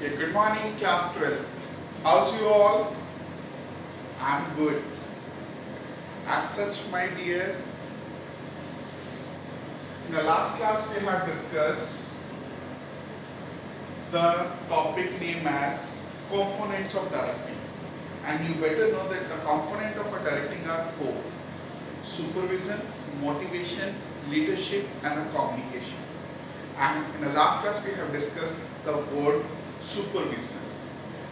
Okay, good morning, class 12. How's you all? I'm good. As such, my dear, in the last class we have discussed the topic name as components of directing. And you better know that the component of a directing are four: supervision, motivation, leadership, and a communication. And in the last class we have discussed the word supervision.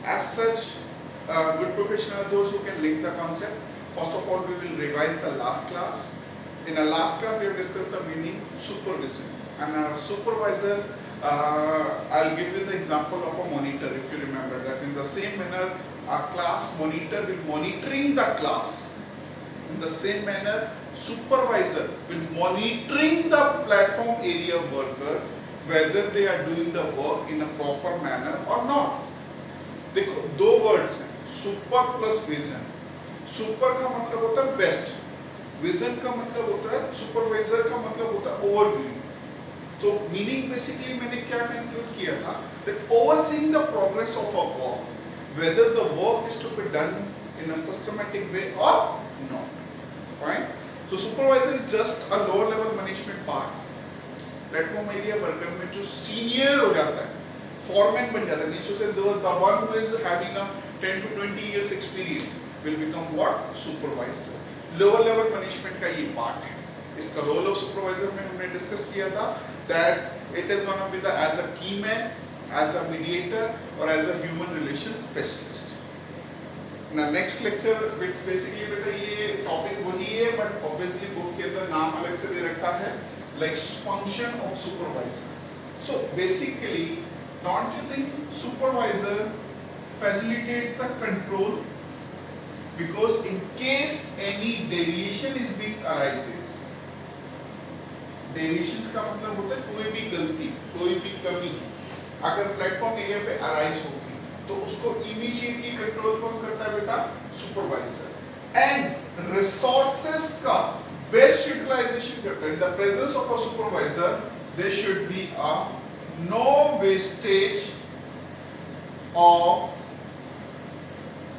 As such, good professional are those who can link the concept. First of all, we will revise the last class. In the last class we have discussed the meaning supervision. And a supervisor, I'll give you the example of a monitor, if you remember that. In the same manner, a class monitor will monitoring the class. In the same manner, supervisor will monitoring the platform area worker whether they are doing the work in a proper manner or not. देखो दो words हैं, super plus vision. Super का मतलब होता है best, vision का मतलब होता है, सुपरवाइजर का मतलब होता है ओवरव्यू. तो मीनिंग बेसिकली मैंने क्या कंक्लूड किया था, that overseeing the progress of a work, whether the work is to be done in a systematic way or not. Fine. So supervisor is just a lower level management part. Platform area worker में जो senior हो जाता है, foreman बन जाता है, नीचे से the one who is having a 10 to 20 years experience will become what? Supervisor. Lower level management का ये पार्ट है. इसका रोल ऑफ सुपरवाइजर में हमने डिस्कस किया था that it is going to be the as a key man, as a mediator or as a human relations specialist. Now next lecture basically बेटा ये टॉपिक वही है but obviously बुक के अंदर नाम अलग से दे रखा है, like function of supervisor. So basically, don't you think supervisor facilitates the control? Because in case any deviation is being arises, deviations का मतलब होता है कोई भी गलती, कोई भी कमी अगर प्लेटफॉर्म एरिया पे अराइज होगी तो उसको इमीडिएटली कंट्रोल कौन करता है बेटा? सुपरवाइजर. एंड रिसोर्सेस का बेस्ट यूटिलाइजेशन करता है. In the presence of a supervisor there should be a no wastage of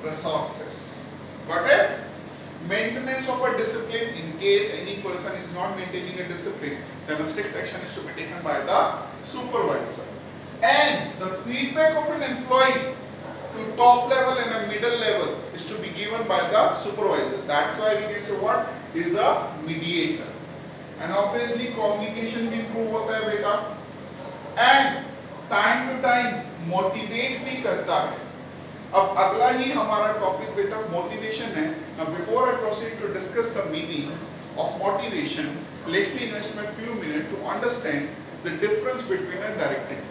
resources. Got it? Maintenance of a discipline. In case any person is not maintaining a discipline, then a strict action is to be taken by the supervisor. And the feedback of an employee to top level and a middle level is to be given by the supervisor. That's why we can say what is a mediator. And obviously communication भी improve होता है बेटा. And time to time motivate भी करता है. अब अगला ही हमारा टॉपिक बेटा मोटिवेशन है. Now before I proceed to discuss the meaning of motivation, let me invest my few minutes to understand the difference between a directing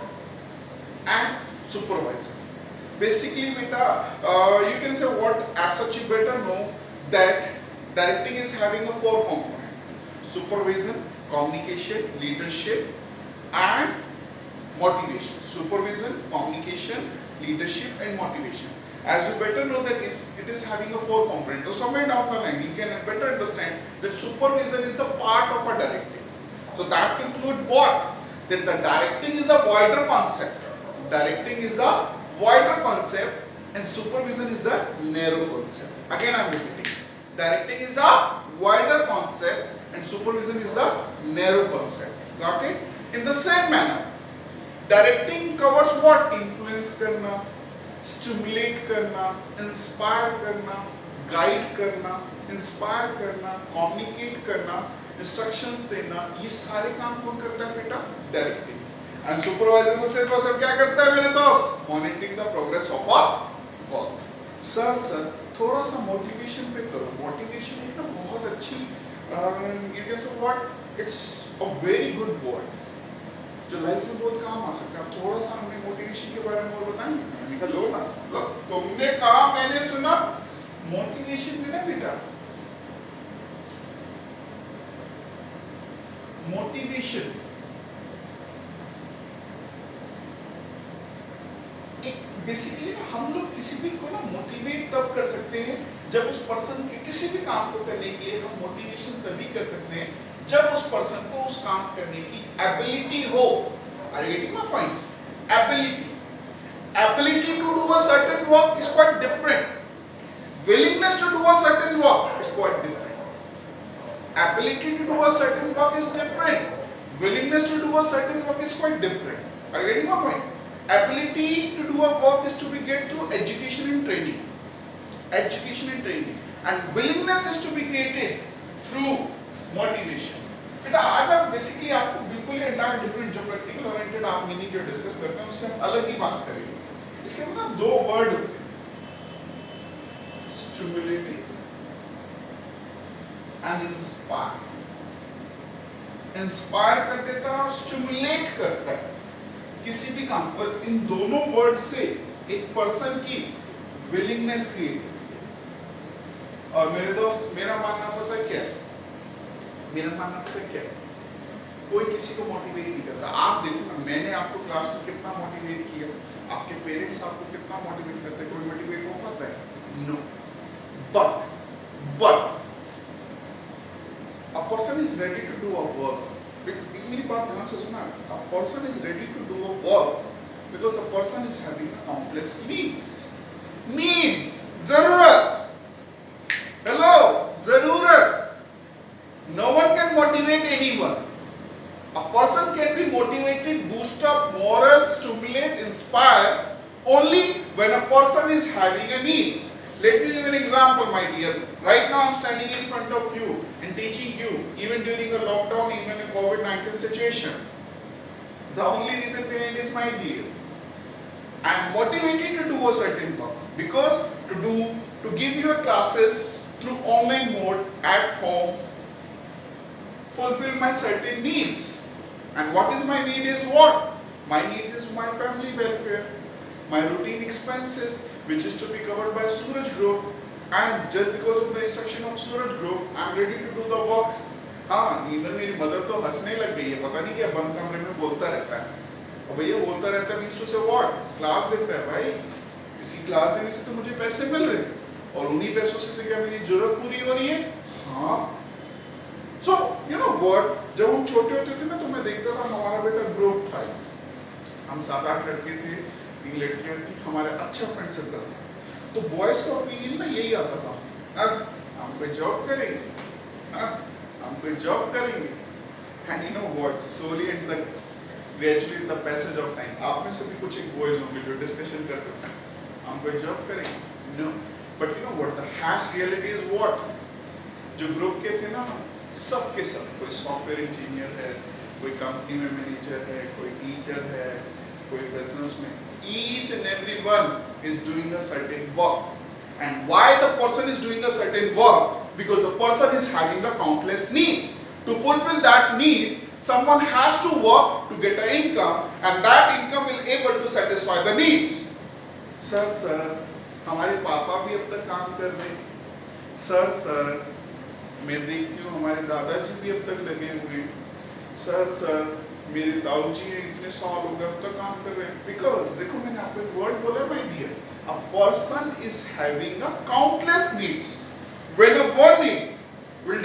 and supervisor. Basically beta, you can say what as such you better know that directing is having a four components: supervision, communication, leadership, and motivation. Supervision, communication, leadership, and motivation. As you better know that it is having a four component. So somewhere down the line, you can better understand that supervision is the part of a directing. So that includes what? That the directing is a wider concept. Directing is a wider concept, and supervision is a narrow concept. Again, I am repeating. Directing is a wider concept, and supervision is a narrow concept. Got it? In the same manner, directing covers what? Influence करना, stimulate करना, inspire करना, guide करना, inspire करना, communicate करना, instructions देना, ये सारे काम कौन करता है बेटा? Directing. And supervisor तो सिर्फ और सिर्फ क्या करता है मेरे दोस्त? Monitoring the progress of a work. Sir थोड़ा सा मोटिवेशन पे करो. मोटिवेशन एक ना बहुत अच्छी you can say what? It's a very good word जो लाइफ में बहुत काम आ सकता है. थोड़ा सा हमें मोटिवेशन के बारे में और बताएंगे. मैंने कहा लो ना, लो तुमने कहा मैंने सुना. मोटिवेशन में ना बेटा, मोटिवेशन एक बेसिकली हम लोग किसी भी को ना मोटिवेट तब कर सकते हैं जब उस पर्सन के किसी भी काम को करने के लिए हम मोटिवेशन तभी कर सकते हैं जब उस पर्सन को उस काम करने की एबिलिटी हो. Are you getting my point? Ability. Ability to do a certain work is quite different. Willingness to do a certain work is quite different. Ability to do a certain work is different. Willingness to do a certain work is quite different. Are you getting my point? Ability to do a work is to be get through education and training. Education and training. And willingness is to be created through motivation. बेटा आज आप basically आपको बिल्कुल ही entire different जो practical oriented आप meaning जो discuss करते हैं उससे हम अलग ही बात करेंगे. इसके अंदर ना दो वर्ड होते हैं, स्टिमुलेटिंग एंड इंस्पायर. इंस्पायर कर देता है और स्टिमुलेट करता है किसी भी काम पर. इन दोनों वर्ड से एक पर्सन की विलिंगनेस क्रिएट. और मेरे दोस्त, मेरा मानना पता है क्या है? मेरा मानना पता है क्या है? कोई किसी को मोटिवेट नहीं करता. आप देखो ना, मैंने आपको क्लास में कितना मोटिवेट किया, आपके पेरेंट्स आपको कितना मोटिवेट करते हैं, कोई मोटिवेट हो पाता है? No. But a person is ready to do a work. एक मेरी बात ध्यान से सुना. A person is ready to do a work because a person is having countless needs. Needs, जरूरत. Hello, जरूरत. No one can motivate anyone. A person can be motivated, boost up, moral, stimulate, inspire only when a person is having a needs. Let me give an example, my dear. Right now I am standing in front of you and teaching you, even during a lockdown, even a COVID-19 situation. The only reason behind is, my dear, I am motivated to do a certain work because to give you a classes through online mode at home, fulfill my certain needs. And what is my need is what? My need is my family welfare, my routine expenses, which is to be covered by Suraj Group. And just because of the instruction of Suraj Group, I am ready to do the work. हाँ, इधर मेरी mother तो हंसने लग गई है, पता नहीं क्या बंद कमरे में बोलता रहता है. और भैया बोलता रहता है means to say what? Class देता है भाई. इसी क्लास देने से तो मुझे पैसे मिल रहे हैं और उन्हीं पैसों से क्या मेरी जरूरत पूरी हो रही है? हाँ. So you know what? जब हम छोटे होते थे ना तो मैं देखता था हमारा बेटा ग्रुप था. हम 7-8 लड़के थे, 3 लड़कियां थी, हमारे अच्छा फ्रेंड सर्कल था. तो बॉयज का ओपिनियन ना यही आता था, अब हम कोई जॉब करेंगे, हम कोई जॉब करेंगे. And you know what, slowly and the gradually the passage of time, आप में से भी कुछ एक बॉयज होंगे जो डिस्कशन करते थे हम कोई जॉब करेंगे. No, but you know what the harsh reality is what, जो ग्रुप के थे ना सब के सब, कोई सॉफ्टवेयर इंजीनियर है, कोई कंपनी में मैनेजर है, कोई टीचर है, कोई बिजनेस में, each and everyone is doing a certain work. And why the person is doing a certain work? Because the person is having the countless needs. To fulfill that needs, someone has to work to get an income, and that income will able to satisfy the needs. Sir हमारे पापा भी अब तक काम कर रहे हैं. Sir मैं देखती हूँ हमारे दादाजी भी अब तक लगे हुए हैं. सर मेरे दाऊजी हैं, इतने साल हो गए अब तक काम कर रहे हैं. बिकॉज देखो मैंने आपको एक वर्ड बोला my dear, a person is having a countless needs. When a one need will